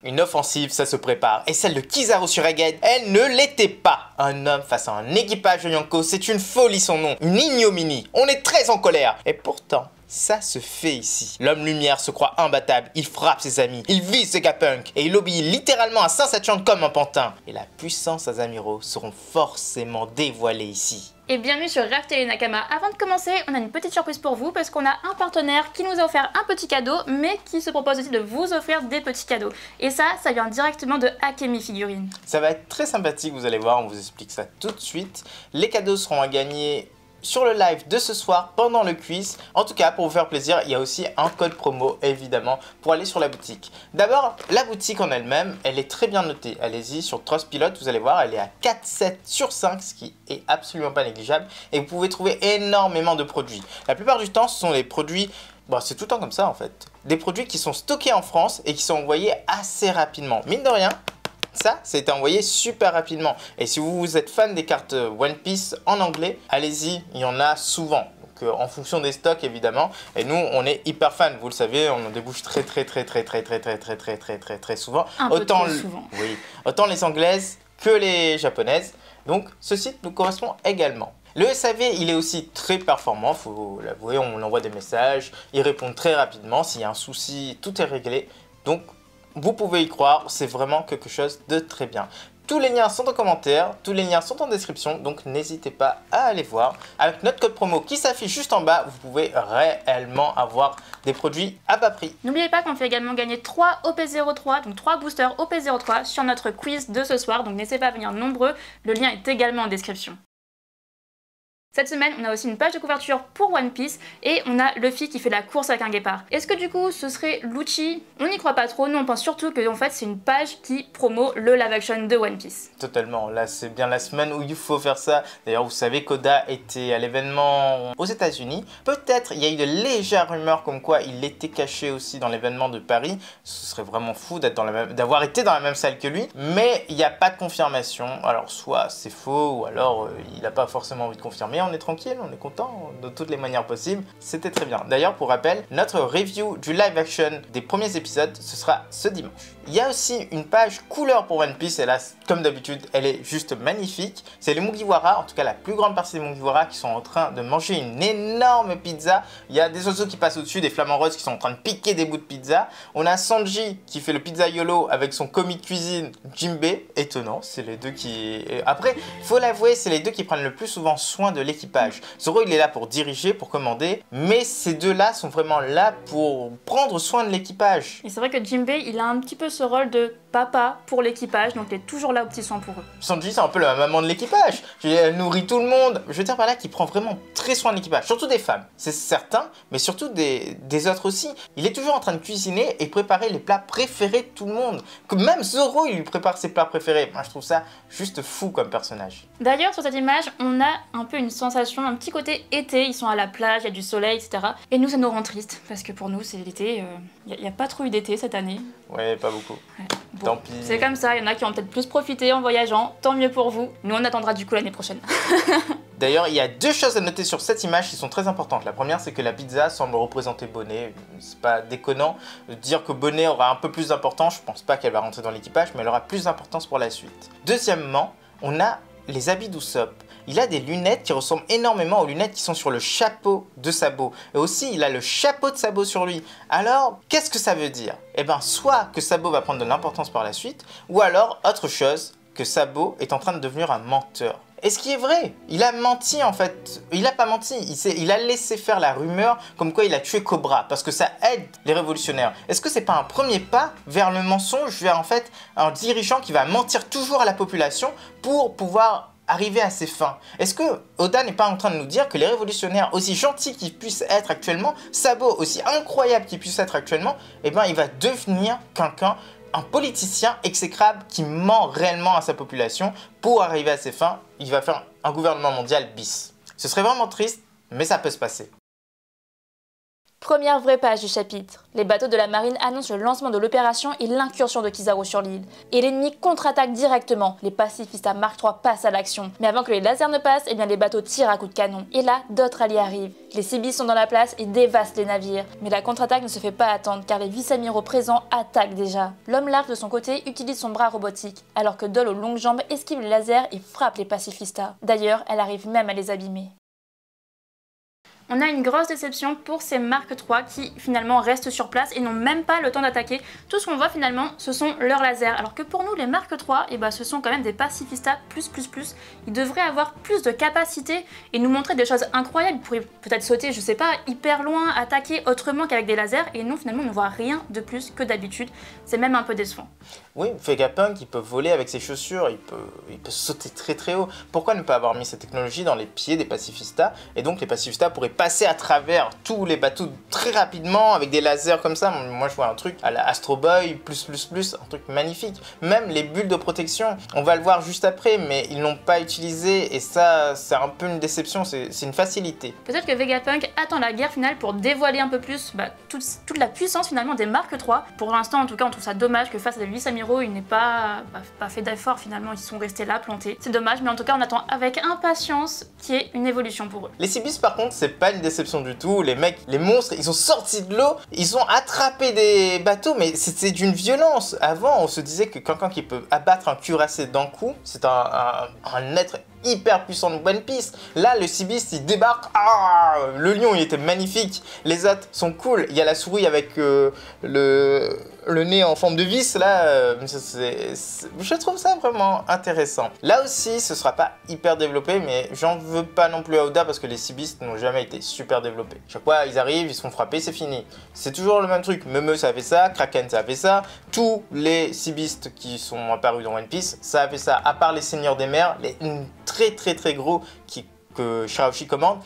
Une offensive, ça se prépare, et celle de Kizaru sur Egghead, elle ne l'était pas. Un homme face à un équipage de Yonko, c'est une folie son nom, une ignominie. On est très en colère, et pourtant, ça se fait ici. L'homme lumière se croit imbattable, il frappe ses amis, il vise ses Vegapunk, et il obéit littéralement à Saint Saturn comme un pantin. Et la puissance Asamiro seront forcément dévoilées ici. Et bienvenue sur Rêve Télé Nakama. Avant de commencer, on a une petite surprise pour vous parce qu'on a un partenaire qui nous a offert un petit cadeau, mais qui se propose aussi de vous offrir des petits cadeaux. Et ça vient directement de Akemi Figurines. Ça va être très sympathique, vous allez voir, on vous explique ça tout de suite. Les cadeaux seront à gagner sur le live de ce soir pendant le quiz. En tout cas, pour vous faire plaisir, il y a aussi un code promo évidemment pour aller sur la boutique. D'abord, la boutique en elle-même, elle est très bien notée. Allez-y sur Trustpilot, vous allez voir, elle est à 4,7 sur 5, ce qui est absolument pas négligeable. Et vous pouvez trouver énormément de produits. La plupart du temps, ce sont les produits... Bon, c'est tout le temps comme ça en fait. Des produits qui sont stockés en France et qui sont envoyés assez rapidement. Mine de rien, ça a été envoyé super rapidement. Et si vous êtes fan des cartes One Piece en anglais, allez-y, il y en a souvent. Donc en fonction des stocks évidemment. Et nous, on est hyper fans, vous le savez, on en débouche très souvent. Un peu trop souvent. Oui, autant les anglaises que les japonaises. Donc ce site nous correspond également. Le SAV, il est aussi très performant, faut l'avouer, on envoie des messages, il répond très rapidement, s'il y a un souci, tout est réglé. Donc vous pouvez y croire, c'est vraiment quelque chose de très bien. Tous les liens sont en commentaire, tous les liens sont en description, donc n'hésitez pas à aller voir. Avec notre code promo qui s'affiche juste en bas, vous pouvez réellement avoir des produits à bas prix. N'oubliez pas qu'on fait également gagner 3 OP03, donc 3 boosters OP03 sur notre quiz de ce soir, donc n'hésitez pas à venir nombreux, le lien est également en description. Cette semaine, on a aussi une page de couverture pour One Piece et on a Luffy qui fait la course avec un guépard. Est-ce que du coup ce serait Lucci? On n'y croit pas trop, nous on pense surtout que en fait c'est une page qui promeut le live action de One Piece. Totalement, là c'est bien la semaine où il faut faire ça. D'ailleurs vous savez qu'Oda était à l'événement aux États-Unis. Peut-être il y a eu de légères rumeurs comme quoi il était caché aussi dans l'événement de Paris. Ce serait vraiment fou d'avoir été dans la même salle que lui, mais il n'y a pas de confirmation. Alors soit c'est faux ou alors il n'a pas forcément envie de confirmer. On est tranquille, on est content de toutes les manières possibles. C'était très bien. D'ailleurs, pour rappel, notre review du live action des premiers épisodes, ce sera ce dimanche. Il y a aussi une page couleur pour One Piece et là, comme d'habitude, elle est juste magnifique. C'est les Mugiwara, en tout cas la plus grande partie des Mugiwara qui sont en train de manger une énorme pizza. Il y a des oiseaux qui passent au-dessus, des flamants roses qui sont en train de piquer des bouts de pizza. On a Sanji qui fait le pizza YOLO avec son commis de cuisine Jinbei. Étonnant, c'est les deux qui... Après, il faut l'avouer, c'est les deux qui prennent le plus souvent soin de l'équipage. Zoro, il est là pour diriger, pour commander, mais ces deux-là sont vraiment là pour prendre soin de l'équipage. Et c'est vrai que Jinbei, il a un petit peu ce rôle de papa pour l'équipage, donc il est toujours là aux petits soins pour eux. Sanji, c'est un peu la maman de l'équipage. Elle nourrit tout le monde. Je veux dire par là qu'il prend vraiment très soin de l'équipage, surtout des femmes, c'est certain, mais surtout des autres aussi. Il est toujours en train de cuisiner et préparer les plats préférés de tout le monde. Que même Zoro, il lui prépare ses plats préférés. Moi, je trouve ça juste fou comme personnage. D'ailleurs, sur cette image, on a un peu une sensation, un petit côté été. Ils sont à la plage, il y a du soleil, etc. Et nous, ça nous rend triste, parce que pour nous, c'est l'été. Il n'y a pas trop eu d'été cette année. Ouais, pas beaucoup. Ouais. Bon, tant pis. C'est comme ça, il y en a qui ont peut-être plus profité en voyageant. Tant mieux pour vous. Nous, on attendra du coup l'année prochaine. D'ailleurs, il y a deux choses à noter sur cette image qui sont très importantes. La première, c'est que la pizza semble représenter Bonnet. C'est pas déconnant de dire que Bonnet aura un peu plus d'importance. Je pense pas qu'elle va rentrer dans l'équipage, mais elle aura plus d'importance pour la suite. Deuxièmement, on a les habits d'Usopp. Il a des lunettes qui ressemblent énormément aux lunettes qui sont sur le chapeau de Sabo. Et aussi, il a le chapeau de Sabo sur lui. Alors, qu'est-ce que ça veut dire? Eh bien, soit que Sabo va prendre de l'importance par la suite, ou alors, autre chose, que Sabo est en train de devenir un menteur. Et ce qui est vrai, il a menti en fait, il n'a pas menti, il a laissé faire la rumeur comme quoi il a tué Cobra, parce que ça aide les révolutionnaires. Est-ce que c'est pas un premier pas vers le mensonge, vers en fait un dirigeant qui va mentir toujours à la population pour pouvoir arriver à ses fins? Est-ce que Oda n'est pas en train de nous dire que les révolutionnaires, aussi gentils qu'ils puissent être actuellement, Sabo aussi incroyable qu'ils puissent être actuellement, eh ben il va devenir quelqu'un, un politicien exécrable qui ment réellement à sa population pour arriver à ses fins? Il va faire un gouvernement mondial bis. Ce serait vraiment triste, mais ça peut se passer. Première vraie page du chapitre. Les bateaux de la marine annoncent le lancement de l'opération et l'incursion de Kizaru sur l'île. Et l'ennemi contre-attaque directement. Les pacifistas Mark III passent à l'action. Mais avant que les lasers ne passent, les bateaux tirent à coups de canon. Et là, d'autres alliés arrivent. Les Seabees sont dans la place et dévastent les navires. Mais la contre-attaque ne se fait pas attendre car les vice-amiraux présents attaquent déjà. L'homme large de son côté utilise son bras robotique, alors que Doll aux longues jambes esquive les lasers et frappe les pacifistas. D'ailleurs, elle arrive même à les abîmer. On a une grosse déception pour ces Mark III qui finalement restent sur place et n'ont même pas le temps d'attaquer. Tout ce qu'on voit finalement, ce sont leurs lasers. Alors que pour nous, les Mark III, ce sont quand même des pacifistas plus. Ils devraient avoir plus de capacité et nous montrer des choses incroyables. Ils pourraient peut-être sauter, je sais pas, hyper loin, attaquer autrement qu'avec des lasers. Et non, finalement, on ne voit rien de plus que d'habitude. C'est même un peu décevant. Oui, Vegapunk, il peut voler avec ses chaussures, il peut sauter très haut. Pourquoi ne pas avoir mis cette technologie dans les pieds des pacifistas? Et donc les pacifistas pourraient passer à travers tous les bateaux très rapidement avec des lasers comme ça. Moi je vois un truc à la Astro Boy, plus, un truc magnifique. Même les bulles de protection, on va le voir juste après, mais ils l'ont pas utilisé et ça c'est un peu une déception, c'est une facilité. Peut-être que Vegapunk attend la guerre finale pour dévoiler un peu plus toute la puissance finalement des Mark III. Pour l'instant en tout cas on trouve ça dommage que face à des vice-amiraux il n'ait pas fait d'effort finalement, ils sont restés là plantés. C'est dommage mais en tout cas on attend avec impatience qu'il y ait une évolution pour eux. Les Seabees par contre c'est pas une déception du tout, les mecs, les monstres, ils sont sortis de l'eau, ils ont attrapé des bateaux mais c'était d'une violence. Avant on se disait que quelqu'un qui peut abattre un cuirassé d'un coup, c'est un être hyper puissant de One Piece. Là, le Sea Beast, il débarque. Ah, le lion, il était magnifique. Les autres sont cool. Il y a la souris avec le nez en forme de vis. Là, je trouve ça vraiment intéressant. Là aussi, ce sera pas hyper développé, mais j'en veux pas non plus à Oda parce que les Sea Beasts n'ont jamais été super développés. Chaque fois, ils arrivent, ils se font frapper, c'est fini. C'est toujours le même truc. Memeu, ça a fait ça. Kraken, ça a fait ça. Tous les Sea Beasts qui sont apparus dans One Piece, ça a fait ça. À part les Seigneurs des Mers, très gros que Shirahoshi commande,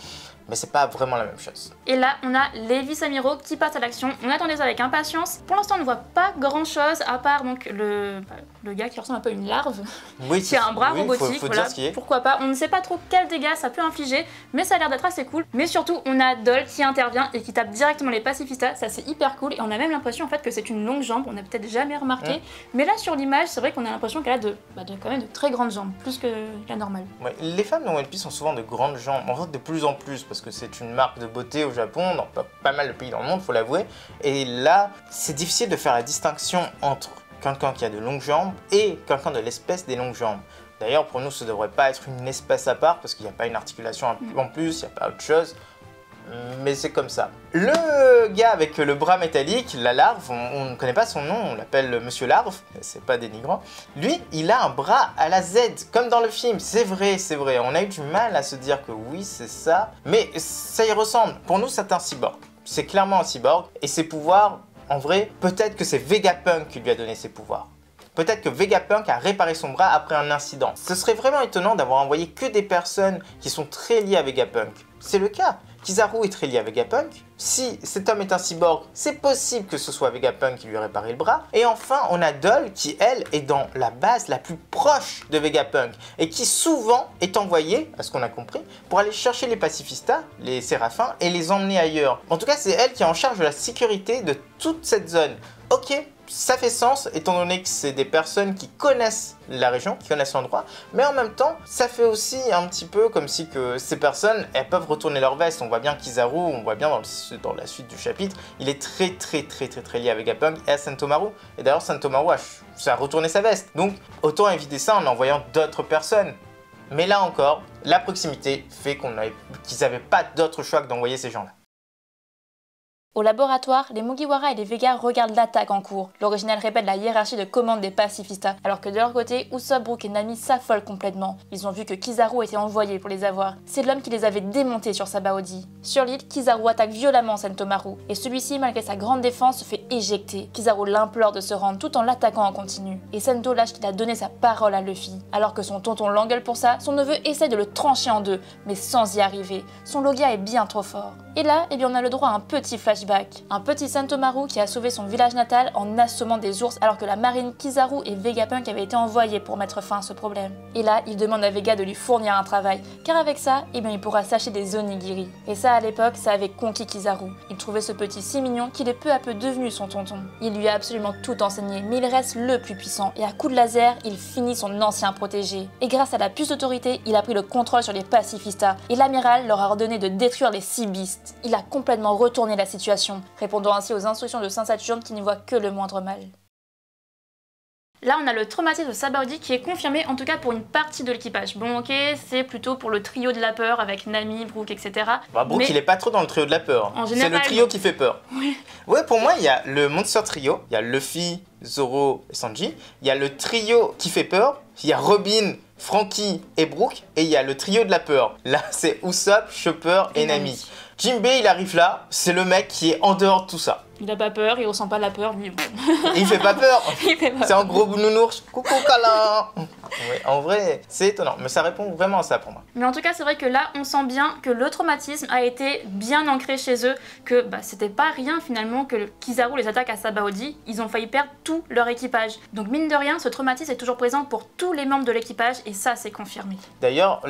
mais c'est pas vraiment la même chose. Et là, on a les vice-amiraux qui passent à l'action. On attendait ça avec impatience. Pour l'instant, on ne voit pas grand-chose à part donc le gars qui ressemble un peu à une larve, oui, qui a un bras robotique. Faut voilà. dire ce qui est. Pourquoi pas. On ne sait pas trop quel dégâts ça peut infliger, mais ça a l'air d'être assez cool. Mais surtout, on a Doll qui intervient et qui tape directement les pacifistas. Ça, c'est hyper cool. Et on a même l'impression en fait que c'est une longue jambe. On n'a peut-être jamais remarqué. Mais là, sur l'image, c'est vrai qu'on a l'impression qu'elle a quand même de très grandes jambes, plus que la normale. Ouais, les femmes dans One Piece ont souvent de grandes jambes. En fait, de plus en plus, parce que c'est une marque de beauté au Japon, dans pas mal de pays dans le monde, faut l'avouer. Et là, c'est difficile de faire la distinction entre quelqu'un qui a de longues jambes et quelqu'un de l'espèce des longues jambes. D'ailleurs, pour nous, ça ne devrait pas être une espèce à part, parce qu'il n'y a pas une articulation en plus, il n'y a pas autre chose. Mais c'est comme ça. Le gars avec le bras métallique, la larve, on ne connaît pas son nom, on l'appelle Monsieur Larve, c'est pas dénigrant. Lui, il a un bras à la Z, comme dans le film, c'est vrai. On a eu du mal à se dire que oui, c'est ça, mais ça y ressemble. Pour nous, c'est un cyborg. C'est clairement un cyborg, et ses pouvoirs, en vrai, peut-être que c'est Vegapunk qui lui a donné ses pouvoirs. Peut-être que Vegapunk a réparé son bras après un incident. Ce serait vraiment étonnant d'avoir envoyé que des personnes qui sont très liées à Vegapunk. C'est le cas. Kizaru est très lié à Vegapunk. Si cet homme est un cyborg, c'est possible que ce soit Vegapunk qui lui a réparé le bras. Et enfin, on a Doll qui, elle, est dans la base la plus proche de Vegapunk et qui souvent est envoyée, à ce qu'on a compris, pour aller chercher les pacifistas, les séraphins, et les emmener ailleurs. En tout cas, c'est elle qui est en charge de la sécurité de toute cette zone. Ok, ça fait sens étant donné que c'est des personnes qui connaissent la région, qui connaissent l'endroit, mais en même temps, ça fait aussi un petit peu comme si que ces personnes, elles peuvent retourner leur veste. On voit bien Kizaru, on voit bien dans la suite du chapitre, il est très lié à Vegapunk et à Sentomaru. Et d'ailleurs, Sentomaru a retourné sa veste. Donc, autant éviter ça en envoyant d'autres personnes. Mais là encore, la proximité fait qu'ils n'avaient pas d'autre choix que d'envoyer ces gens-là. Au laboratoire, les Mugiwara et les Vega regardent l'attaque en cours. L'original répète la hiérarchie de commande des pacifistas, alors que de leur côté, Usopp, Brook et Nami s'affolent complètement. Ils ont vu que Kizaru était envoyé pour les avoir. C'est l'homme qui les avait démontés sur Sabaody. Sur l'île, Kizaru attaque violemment Sentomaru, et celui-ci, malgré sa grande défense, se fait éjecter. Kizaru l'implore de se rendre tout en l'attaquant en continu. Et Sento lâche qu'il a donné sa parole à Luffy. Alors que son tonton l'engueule pour ça, son neveu essaie de le trancher en deux, mais sans y arriver. Son Logia est bien trop fort. Et là, on a le droit à un petit flash flashback. Un petit Sentomaru qui a sauvé son village natal en assommant des ours alors que la marine Kizaru et Vegapunk avaient été envoyés pour mettre fin à ce problème. Et là, il demande à Vega de lui fournir un travail, car avec ça, eh bien, il pourra s'acheter des onigiri. Et ça, à l'époque, ça avait conquis Kizaru. Il trouvait ce petit si mignon qu'il est peu à peu devenu son tonton. Il lui a absolument tout enseigné, mais il reste le plus puissant, et à coup de laser, il finit son ancien protégé. Et grâce à la puce d'autorité, il a pris le contrôle sur les pacifistas, et l'amiral leur a ordonné de détruire les Sea Beasts. Il a complètement retourné la situation, répondant ainsi aux instructions de Saint Saturne qui n'y voit que le moindre mal. Là, on a le traumatisme de Sabaody qui est confirmé, en tout cas pour une partie de l'équipage. Bon, ok, c'est plutôt pour le trio de la peur avec Nami, Brook, etc. Bah, Brook, il est pas trop dans le trio de la peur. C'est le trio qui fait peur. Oui. Ouais, pour moi, il y a le Monster Trio, il y a Luffy, Zoro et Sanji. Il y a le trio qui fait peur, il y a Robin, Franky et Brook. Et il y a le trio de la peur. Là, c'est Usopp, Chopper et Nami. Jinbei, il arrive là, c'est le mec qui est en dehors de tout ça. Il a pas peur, il ressent pas la peur, lui. Il fait pas peur. Il fait pas C'est un gros nounours. Coucou câlin. Ouais, en vrai, c'est étonnant, mais ça répond vraiment à ça pour moi. Mais en tout cas, c'est vrai que là, on sent bien que le traumatisme a été bien ancré chez eux, que c'était pas rien finalement que Kizaru les attaque à Sabaody, ils ont failli perdre tout leur équipage. Donc mine de rien, ce traumatisme est toujours présent pour tous les membres de l'équipage, et ça, c'est confirmé. D'ailleurs,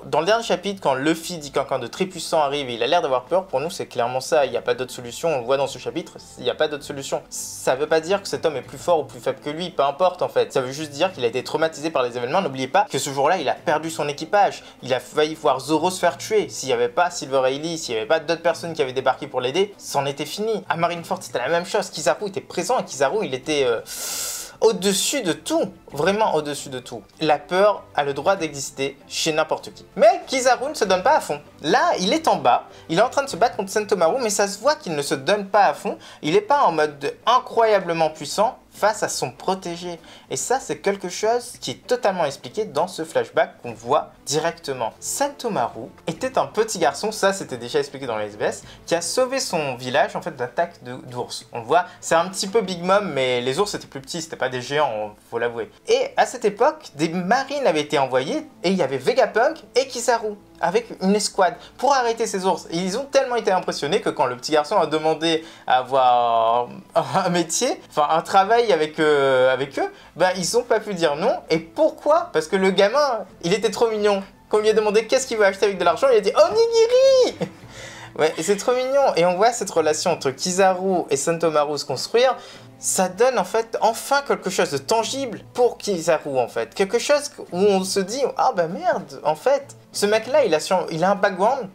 dans le dernier chapitre, quand Luffy dit qu'un de très puissant arrive et il a l'air d'avoir peur, pour nous, c'est clairement ça, il n'y a pas d'autre solution, on le voit dans ce chapitre, il n'y a pas d'autre solution. Ça veut pas dire que cet homme est plus fort ou plus faible que lui, peu importe en fait, ça veut juste dire qu'il a été traumatisé par les événements. N'oubliez pas que ce jour-là, il a perdu son équipage. Il a failli voir Zoro se faire tuer. S'il n'y avait pas Silver Hailey, s'il n'y avait pas d'autres personnes qui avaient débarqué pour l'aider, c'en était fini. À Marineford, c'était la même chose. Kizaru était présent et Kizaru, il était au-dessus de tout. Vraiment au-dessus de tout. La peur a le droit d'exister chez n'importe qui. Mais Kizaru ne se donne pas à fond. Là, il est en bas. Il est en train de se battre contre Sentomaru, mais ça se voit qu'il ne se donne pas à fond. Il n'est pas en mode incroyablement puissant face à son protégé. Et ça, c'est quelque chose qui est totalement expliqué dans ce flashback qu'on voit directement. Sentomaru était un petit garçon, ça c'était déjà expliqué dans les SBS, qui a sauvé son village en fait d'attaque d'ours. On le voit, c'est un petit peu Big Mom, mais les ours étaient plus petits, c'était pas des géants, faut l'avouer. Et à cette époque, des marines avaient été envoyées et il y avait Vegapunk et Kizaru avec une escouade pour arrêter ces ours. Et ils ont tellement été impressionnés que quand le petit garçon a demandé à avoir un métier, enfin un travail avec eux, ils n'ont pas pu dire non. Et pourquoi? Parce que le gamin, il était trop mignon. Quand on lui a demandé qu'est-ce qu'il veut acheter avec de l'argent, il a dit « Onigiri !» Ouais, c'est trop mignon. Et on voit cette relation entre Kizaru et Sentomaru se construire. Ça donne en fait enfin quelque chose de tangible pour Kizaru en fait. Quelque chose où on se dit « Ah bah merde, en fait, ce mec-là, il a un background,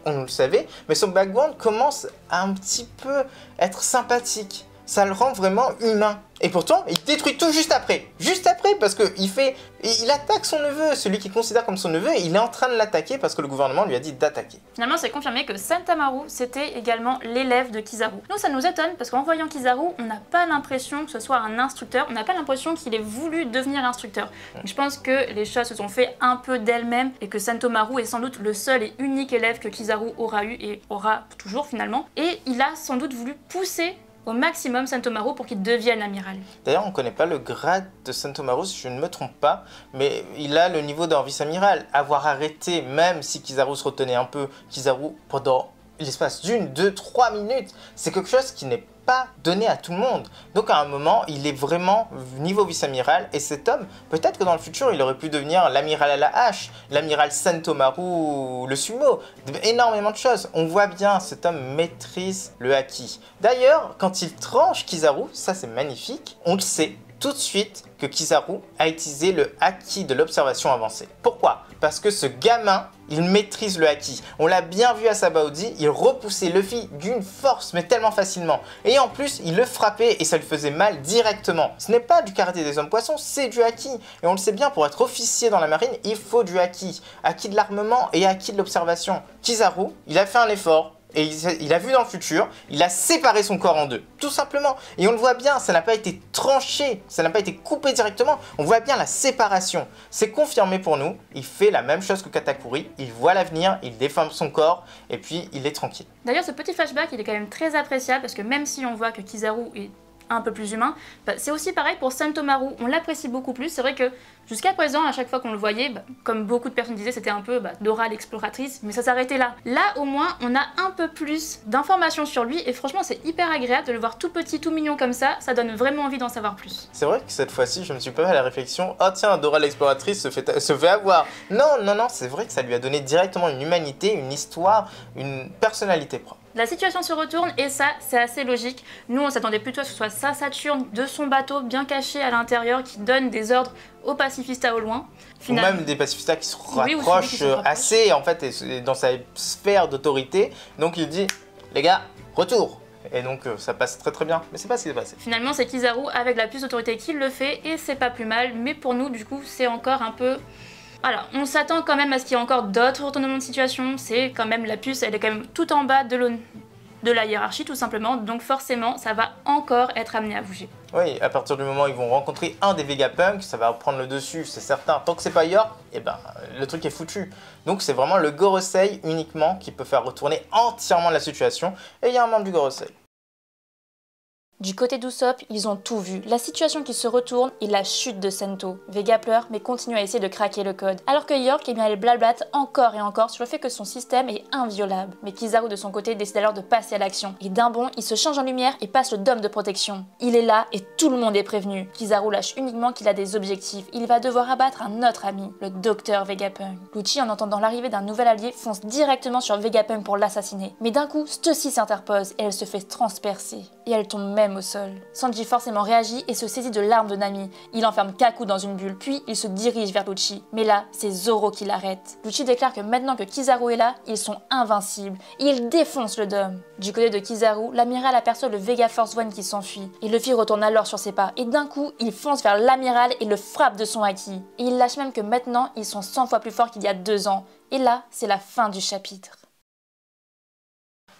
on le savait, mais son background commence à un petit peu être sympathique. Ça le rend vraiment humain. Et pourtant, il détruit tout juste après. Juste après, parce qu'il attaque son neveu, celui qu'il considère comme son neveu, et il est en train de l'attaquer parce que le gouvernement lui a dit d'attaquer. Finalement, c'est confirmé que Sentomaru, c'était également l'élève de Kizaru. Nous, ça nous étonne, parce qu'en voyant Kizaru, on n'a pas l'impression que ce soit un instructeur, on n'a pas l'impression qu'il ait voulu devenir instructeur. Donc, je pense que les choses se sont fait un peu d'elles-mêmes, et que Sentomaru est sans doute le seul et unique élève que Kizaru aura eu, et aura toujours finalement. Et il a sans doute voulu pousser au maximum Sentomaru pour qu'il devienne amiral. D'ailleurs, on ne connaît pas le grade de Sentomaru, si je ne me trompe pas, mais il a le niveau d'un vice-amiral. Avoir arrêté, même si Kizaru se retenait un peu, Kizaru pendant l'espace d'1, 2, 3 minutes, c'est quelque chose qui n'est pas donné à tout le monde. Donc à un moment, il est vraiment niveau vice-amiral, et cet homme, peut-être que dans le futur, il aurait pu devenir l'amiral à la hache, l'amiral Sentomaru, le sumo, énormément de choses. On voit bien, cet homme maîtrise le haki. D'ailleurs, quand il tranche Kizaru, ça c'est magnifique, on le sait tout de suite que Kizaru a utilisé le haki de l'observation avancée. Pourquoi? Parce que ce gamin, il maîtrise le haki. On l'a bien vu à Sabaody, il repoussait Luffy d'une force, mais tellement facilement. Et en plus, il le frappait et ça lui faisait mal directement. Ce n'est pas du karaté des hommes poissons, c'est du haki. Et on le sait bien, pour être officier dans la marine, il faut du haki. Haki de l'armement et haki de l'observation. Kizaru, il a fait un effort. Et il a vu dans le futur, il a séparé son corps en deux, tout simplement. Et on le voit bien, ça n'a pas été tranché, ça n'a pas été coupé directement. On voit bien la séparation. C'est confirmé pour nous, il fait la même chose que Katakuri, il voit l'avenir, il défend son corps, et puis il est tranquille. D'ailleurs, ce petit flashback, il est quand même très appréciable, parce que même si on voit que Kizaru est un peu plus humain. Bah, c'est aussi pareil pour Sentomaru, on l'apprécie beaucoup plus. C'est vrai que jusqu'à présent, à chaque fois qu'on le voyait, bah, comme beaucoup de personnes disaient, c'était un peu Dora l'exploratrice, mais ça s'arrêtait là. Là, au moins, on a un peu plus d'informations sur lui et franchement, c'est hyper agréable de le voir tout petit, tout mignon comme ça donne vraiment envie d'en savoir plus. C'est vrai que cette fois-ci, je me suis pas fait à la réflexion, oh tiens, Dora l'exploratrice se fait avoir. Non, c'est vrai que ça lui a donné directement une humanité, une histoire, une personnalité propre. La situation se retourne et ça, c'est assez logique. Nous, on s'attendait plutôt à ce que ce soit sa Saturne de son bateau bien caché à l'intérieur qui donne des ordres aux pacifistas au loin. Ou même des pacifistas qui se rapprochent assez en fait et dans sa sphère d'autorité. Donc il dit, les gars, retour. Et donc ça passe très très bien, mais c'est pas ce qui s'est passé. Finalement, c'est Kizaru avec la plus d'autorité qui le fait et c'est pas plus mal. Mais pour nous, du coup, c'est encore un peu... Alors, on s'attend quand même à ce qu'il y ait encore d'autres retournements de situation. C'est quand même la puce, elle est quand même tout en bas de la hiérarchie tout simplement. Donc forcément, ça va encore être amené à bouger. Oui, à partir du moment où ils vont rencontrer un des Vegapunk, ça va prendre le dessus, c'est certain. Tant que c'est pas York, et ben le truc est foutu. Donc c'est vraiment le Gorosei uniquement qui peut faire retourner entièrement la situation. Et il y a un membre du Gorosei. Du côté d'Usopp, ils ont tout vu, la situation qui se retourne et la chute de Sento. Vega pleure mais continue à essayer de craquer le code. Alors que York, eh bien, elle blablate encore et encore sur le fait que son système est inviolable. Mais Kizaru de son côté décide alors de passer à l'action. Et d'un bond, il se change en lumière et passe le dôme de protection. Il est là et tout le monde est prévenu. Kizaru lâche uniquement qu'il a des objectifs. Il va devoir abattre un autre ami, le docteur Vegapunk. Lucci, en entendant l'arrivée d'un nouvel allié, fonce directement sur Vegapunk pour l'assassiner. Mais d'un coup, Stussy s'interpose et elle se fait transpercer. Et elle tombe même au sol. Sanji forcément réagit et se saisit de l'arme de Nami. Il enferme Kaku dans une bulle, puis il se dirige vers Lucci. Mais là, c'est Zoro qui l'arrête. Lucci déclare que maintenant que Kizaru est là, ils sont invincibles. Et ils défoncent le dôme. Du côté de Kizaru, l'amiral aperçoit le Vega Force One qui s'enfuit. Et Luffy retourne alors sur ses pas. Et d'un coup, il fonce vers l'amiral et le frappe de son haki. Et il lâche même que maintenant, ils sont 100 fois plus forts qu'il y a 2 ans. Et là, c'est la fin du chapitre.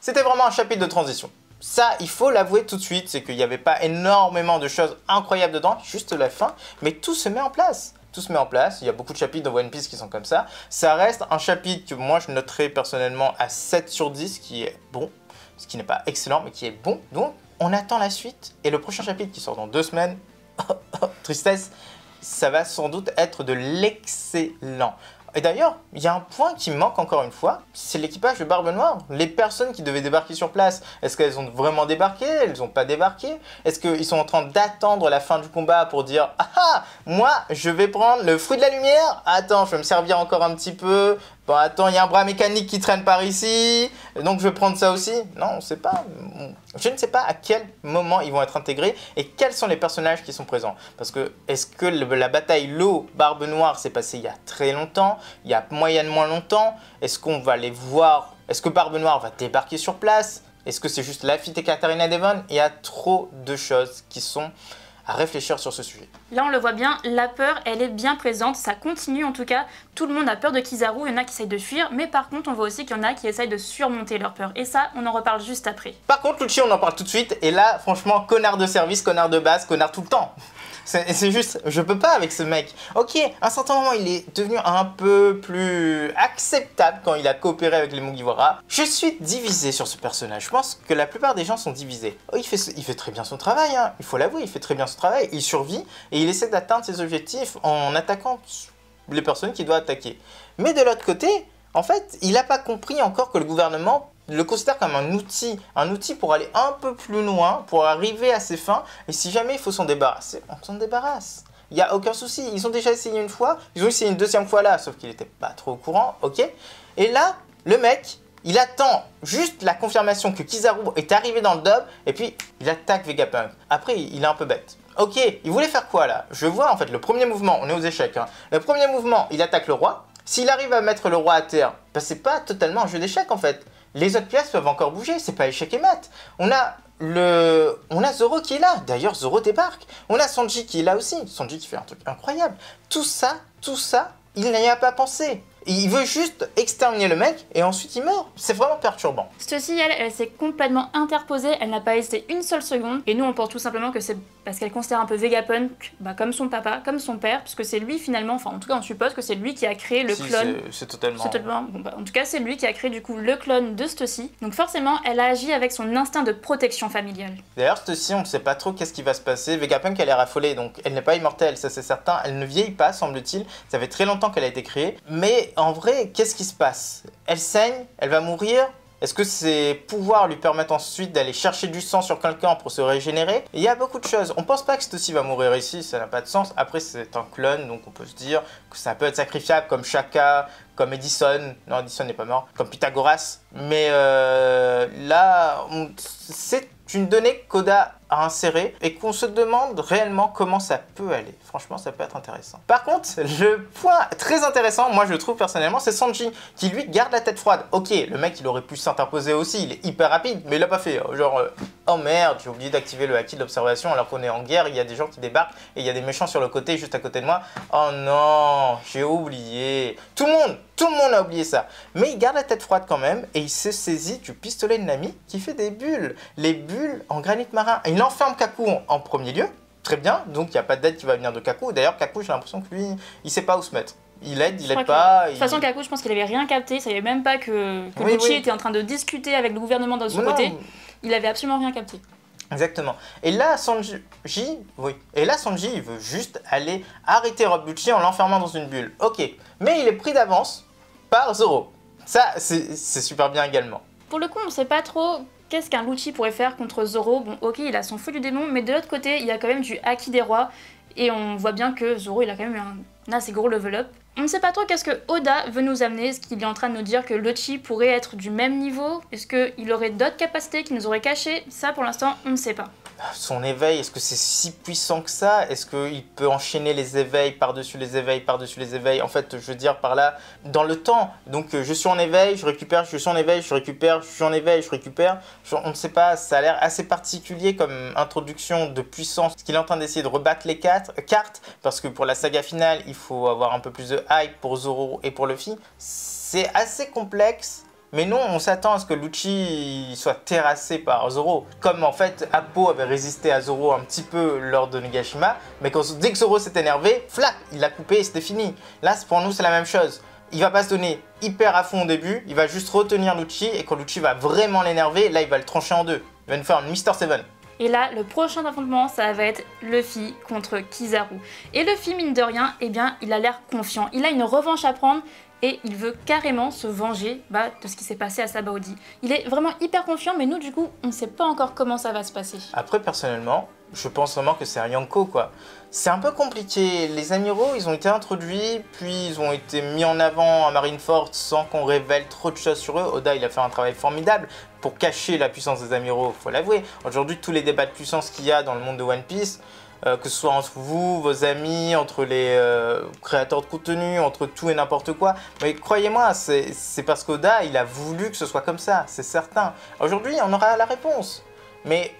C'était vraiment un chapitre de transition. Ça, il faut l'avouer tout de suite, c'est qu'il n'y avait pas énormément de choses incroyables dedans, juste la fin, mais tout se met en place. Tout se met en place, il y a beaucoup de chapitres dans One Piece qui sont comme ça. Ça reste un chapitre que moi je noterais personnellement à 7 sur 10, qui est bon, ce qui n'est pas excellent, mais qui est bon. Donc, on attend la suite, et le prochain chapitre qui sort dans 2 semaines, tristesse, ça va sans doute être de l'excellent. Et d'ailleurs, il y a un point qui me manque encore une fois, c'est l'équipage de Barbe Noire. Les personnes qui devaient débarquer sur place, est-ce qu'elles ont vraiment débarqué? Elles n'ont pas débarqué? Est-ce qu'ils sont en train d'attendre la fin du combat pour dire « Ah ah, moi, je vais prendre le fruit de la lumière. Attends, je vais me servir encore un petit peu. Bon, attends, il y a un bras mécanique qui traîne par ici, donc je vais prendre ça aussi. » Non, on ne sait pas. Je ne sais pas à quel moment ils vont être intégrés et quels sont les personnages qui sont présents. Parce que, est-ce que la bataille Law Barbe Noire s'est passée il y a très longtemps? Il y a moyennement longtemps? Est-ce qu'on va les voir? Est-ce que Barbe Noire va débarquer sur place? Est-ce que c'est juste Lafitte et Katarina Devon? Il y a trop de choses qui sont à réfléchir sur ce sujet. Là, on le voit bien, la peur, elle est bien présente, ça continue en tout cas. Tout le monde a peur de Kizaru, il y en a qui essayent de fuir, mais par contre, on voit aussi qu'il y en a qui essayent de surmonter leur peur. Et ça, on en reparle juste après. Par contre, Lucci, on en parle tout de suite, et là, franchement, connard de service, connard de base, connard tout le temps. C'est juste, je peux pas avec ce mec. Ok, à un certain moment, il est devenu un peu plus acceptable quand il a coopéré avec les Mugiwara. Je suis divisé sur ce personnage. Je pense que la plupart des gens sont divisés. Oh, il fait très bien son travail, hein. Il faut l'avouer, il fait très bien son travail. Il survit et il essaie d'atteindre ses objectifs en attaquant les personnes qu'il doit attaquer. Mais de l'autre côté, en fait, il n'a pas compris encore que le gouvernement le considère comme un outil pour aller un peu plus loin, pour arriver à ses fins, et si jamais il faut s'en débarrasser, on s'en débarrasse. Il n'y a aucun souci, ils ont déjà essayé une fois, ils ont essayé une deuxième fois là, sauf qu'il n'était pas trop au courant, ok. Et là, le mec, il attend juste la confirmation que Kizaru est arrivé dans le dub, et puis il attaque Vegapunk. Après, il est un peu bête. Ok, il voulait faire quoi là? Je vois en fait le premier mouvement, on est aux échecs, hein. Le premier mouvement, il attaque le roi. S'il arrive à mettre le roi à terre, bah, c'est pas totalement un jeu d'échecs en fait. Les autres pièces peuvent encore bouger, c'est pas échec et mat. On a Zoro qui est là, d'ailleurs Zoro débarque. On a Sanji qui est là aussi, Sanji qui fait un truc incroyable. Tout ça, il n'y a pas pensé. Il veut juste exterminer le mec et ensuite il meurt. C'est vraiment perturbant. Stussy, elle s'est complètement interposée, elle n'a pas hésité une seule seconde. Et nous, on pense tout simplement que c'est parce qu'elle considère un peu Vegapunk comme son papa, comme son père, puisque c'est lui finalement, enfin en tout cas on suppose que c'est lui qui a créé le clone. C'est totalement... Bon, en tout cas c'est lui qui a créé du coup le clone de Stussy. Donc forcément, elle a agi avec son instinct de protection familiale. D'ailleurs, Stussy, on ne sait pas trop qu'est-ce qui va se passer. Vegapunk, elle est raffolée, donc elle n'est pas immortelle, ça c'est certain. Elle ne vieillit pas, semble-t-il. Ça fait très longtemps qu'elle a été créée. Mais en vrai, qu'est-ce qui se passe? Elle saigne, elle va mourir. Est-ce que ses pouvoirs lui permettent ensuite d'aller chercher du sang sur quelqu'un pour se régénérer? Il y a beaucoup de choses. On pense pas que Stussy va mourir ici, ça n'a pas de sens. Après, c'est un clone, donc on peut se dire que ça peut être sacrifiable comme Shaka, comme Edison. Non, Edison n'est pas mort. Comme Pythagoras. Mais là, c'est une donnée qu'Oda a insérée et qu'on se demande réellement comment ça peut aller. Franchement, ça peut être intéressant. Par contre, le point très intéressant, moi je le trouve personnellement, c'est Sanji qui lui garde la tête froide. Ok, le mec il aurait pu s'interposer aussi, il est hyper rapide, mais il l'a pas fait. Genre, oh merde, j'ai oublié d'activer le haki de l'observation alors qu'on est en guerre, il y a des gens qui débarquent et il y a des méchants sur le côté, juste à côté de moi. Oh non, j'ai oublié. Tout le monde a oublié ça. Mais il garde la tête froide quand même et il se saisit du pistolet de Nami qui fait des bulles. Les bulles en granit marin. Et il enferme Kaku en premier lieu. Très bien, donc il n'y a pas d'aide qui va venir de Kaku. D'ailleurs, Kaku, j'ai l'impression que lui, il sait pas où se mettre. Il aide pas. De toute façon, Kaku, je pense qu'il avait rien capté. Il savait même pas que Lucci était en train de discuter avec le gouvernement de son côté. Il avait absolument rien capté. Exactement. Et là, Sanji, il veut juste aller arrêter Rob Lucci en l'enfermant dans une bulle. Ok, mais il est pris d'avance par Zoro. Ça, c'est super bien également. Pour le coup, on sait pas trop qu'est-ce qu'un Lucci pourrait faire contre Zoro. Bon, ok, il a son feu du démon, mais de l'autre côté, il y a quand même du haki des rois. Et on voit bien que Zoro, il a quand même un assez gros level up. On ne sait pas trop qu'est-ce que Oda veut nous amener. Est-ce qu'il est en train de nous dire que Lucci pourrait être du même niveau? Est-ce qu'il aurait d'autres capacités qu'il nous aurait cachées? Ça, pour l'instant, on ne sait pas. Son éveil, est-ce que c'est si puissant que ça? Est-ce qu'il peut enchaîner les éveils par-dessus les éveils, par-dessus les éveils? En fait, je veux dire par là, dans le temps. Donc, je suis en éveil, je récupère, je suis en éveil, je récupère, je suis en éveil, je récupère. On ne sait pas, ça a l'air assez particulier comme introduction de puissance. Est-ce qu'il est en train d'essayer de rebattre les cartes? Parce que pour la saga finale, il faut avoir un peu plus de hype pour Zoro et pour Luffy. C'est assez complexe. Mais non, on s'attend à ce que Lucci soit terrassé par Zoro. Comme en fait, Appo avait résisté à Zoro un petit peu lors de Nagashima. Mais dès que Zoro s'est énervé, flac, il l'a coupé et c'était fini. Là, pour nous, c'est la même chose. Il va pas se donner hyper à fond au début. Il va juste retenir Lucci. Et quand Lucci va vraiment l'énerver, là, il va le trancher en deux. Il va nous faire un Mr. Seven. Et là, le prochain affrontement, ça va être Luffy contre Kizaru. Et Luffy, mine de rien, eh bien, il a l'air confiant. Il a une revanche à prendre. Et il veut carrément se venger de ce qui s'est passé à Sabaody. Il est vraiment hyper confiant, mais nous, du coup, on ne sait pas encore comment ça va se passer. Après, personnellement, je pense vraiment que c'est un Yonko, quoi. C'est un peu compliqué. Les amiraux, ils ont été introduits, puis ils ont été mis en avant à Marineford sans qu'on révèle trop de choses sur eux. Oda, il a fait un travail formidable pour cacher la puissance des amiraux, faut l'avouer. Aujourd'hui, tous les débats de puissance qu'il y a dans le monde de One Piece, que ce soit entre vous, vos amis, entre les créateurs de contenu, entre tout et n'importe quoi. Mais croyez-moi, c'est parce qu'Oda, il a voulu que ce soit comme ça, c'est certain. Aujourd'hui, on aura la réponse. Mais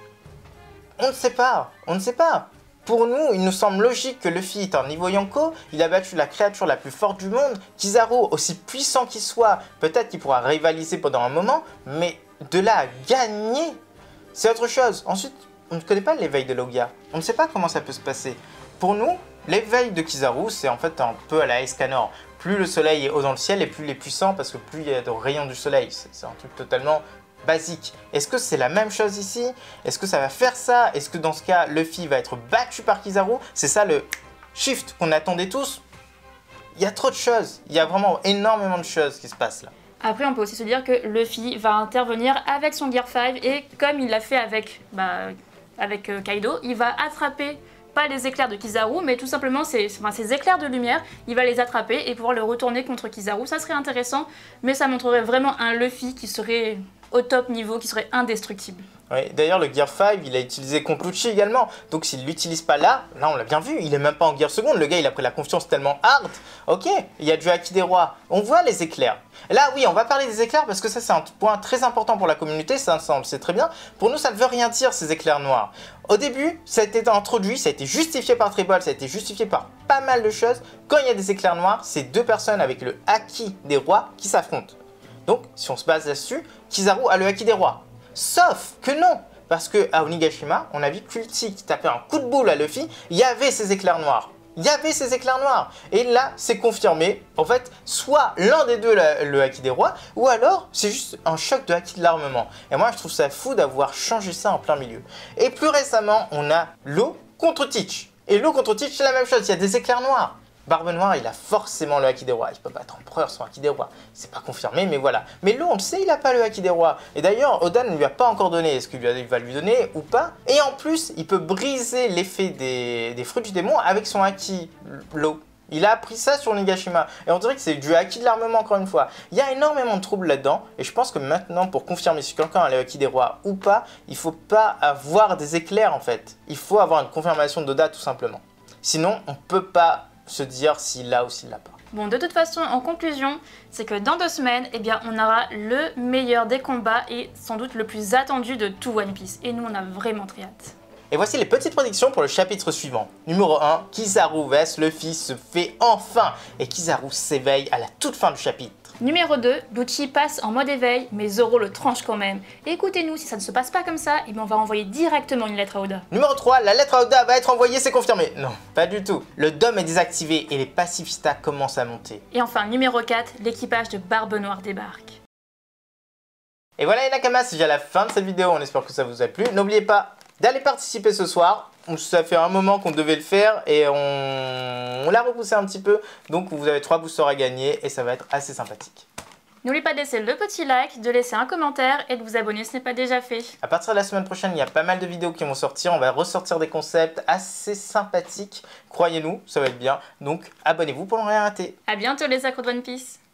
on ne sait pas, on ne sait pas. Pour nous, il nous semble logique que Luffy est un niveau Yonko, il a battu la créature la plus forte du monde. Kizaru, aussi puissant qu'il soit, peut-être qu'il pourra rivaliser pendant un moment, mais de là à gagner, c'est autre chose. Ensuite, on ne connaît pas l'éveil de Logia. On ne sait pas comment ça peut se passer. Pour nous, l'éveil de Kizaru, c'est en fait un peu à la Escanor. Plus le soleil est haut dans le ciel et plus il est puissant parce que plus il y a de rayons du soleil. C'est un truc totalement basique. Est-ce que c'est la même chose ici? Est-ce que ça va faire ça? Est-ce que dans ce cas, Luffy va être battu par Kizaru? C'est ça le shift qu'on attendait tous? Il y a trop de choses. Il y a vraiment énormément de choses qui se passent là. Après, on peut aussi se dire que Luffy va intervenir avec son Gear 5 et comme il l'a fait avec Kaido, il va attraper pas les éclairs de Kizaru, mais tout simplement ces éclairs de lumière, il va les attraper et pouvoir le retourner contre Kizaru. Ça serait intéressant, mais ça montrerait vraiment un Luffy qui serait au top niveau, qui serait indestructible. Oui, d'ailleurs, le Gear 5, il a utilisé contre Lucci également. Donc, s'il l'utilise pas là, on l'a bien vu, il est même pas en Gear seconde. Le gars, il a pris la confiance tellement hard. Ok, il y a du Haki des Rois. On voit les éclairs. Et là, oui, on va parler des éclairs parce que ça, c'est un point très important pour la communauté. Ça, on le sait très bien. Pour nous, ça ne veut rien dire, ces éclairs noirs. Au début, ça a été introduit, ça a été justifié par Tribal, ça a été justifié par pas mal de choses. Quand il y a des éclairs noirs, c'est deux personnes avec le Haki des Rois qui s'affrontent. Donc, si on se base là-dessus, Kizaru a le Haki des Rois. Sauf que non, parce que à Onigashima, on a vu Kulti qui tapait un coup de boule à Luffy, il y avait ces éclairs noirs. Il y avait ces éclairs noirs. Et là, c'est confirmé. En fait, soit l'un des deux le Haki des Rois, ou alors c'est juste un choc de Haki de l'armement. Et moi, je trouve ça fou d'avoir changé ça en plein milieu. Et plus récemment, on a Law contre Teach. Et Law contre Teach, c'est la même chose, il y a des éclairs noirs. Barbe Noire, il a forcément le Haki des Rois. Il peut battre Empereur sans Haki des Rois. C'est pas confirmé, mais voilà. Mais Law, on le sait, il a pas le Haki des Rois. Et d'ailleurs, Oda ne lui a pas encore donné. Est-ce qu'il va lui donner ou pas? Et en plus, il peut briser l'effet des fruits du démon avec son Haki, Law. Il a appris ça sur Onigashima. Et on dirait que c'est du Haki de l'armement, encore une fois. Il y a énormément de troubles là-dedans. Et je pense que maintenant, pour confirmer si quelqu'un a le Haki des Rois ou pas, il faut pas avoir des éclairs, en fait. Il faut avoir une confirmation d'Oda, tout simplement. Sinon, on peut pas se dire s'il l'a ou s'il l'a pas. Bon, de toute façon, en conclusion, c'est que dans 2 semaines, eh bien, on aura le meilleur des combats et sans doute le plus attendu de tout One Piece. Et nous, on a vraiment très hâte. Et voici les petites prédictions pour le chapitre suivant. Numéro 1, Kizaru vs Luffy se fait enfin et Kizaru s'éveille à la toute fin du chapitre. Numéro 2, Lucci passe en mode éveil, mais Zoro le tranche quand même. Et écoutez-nous, si ça ne se passe pas comme ça, eh bien on va envoyer directement une lettre à Oda. Numéro 3, la lettre à Oda va être envoyée, c'est confirmé. Non, pas du tout. Le dôme est désactivé et les pacifistas commencent à monter. Et enfin, numéro 4, l'équipage de Barbe Noire débarque. Et voilà les Nakamas, c'est déjà la fin de cette vidéo, on espère que ça vous a plu. N'oubliez pas d'aller participer ce soir. Ça fait un moment qu'on devait le faire et on l'a repoussé un petit peu. Donc vous avez 3 boosters à gagner et ça va être assez sympathique. N'oubliez pas de laisser le petit like, de laisser un commentaire et de vous abonner si ce n'est pas déjà fait. À partir de la semaine prochaine, il y a pas mal de vidéos qui vont sortir. On va ressortir des concepts assez sympathiques. Croyez-nous, ça va être bien. Donc abonnez-vous pour ne rien rater. A bientôt les accros de One Piece.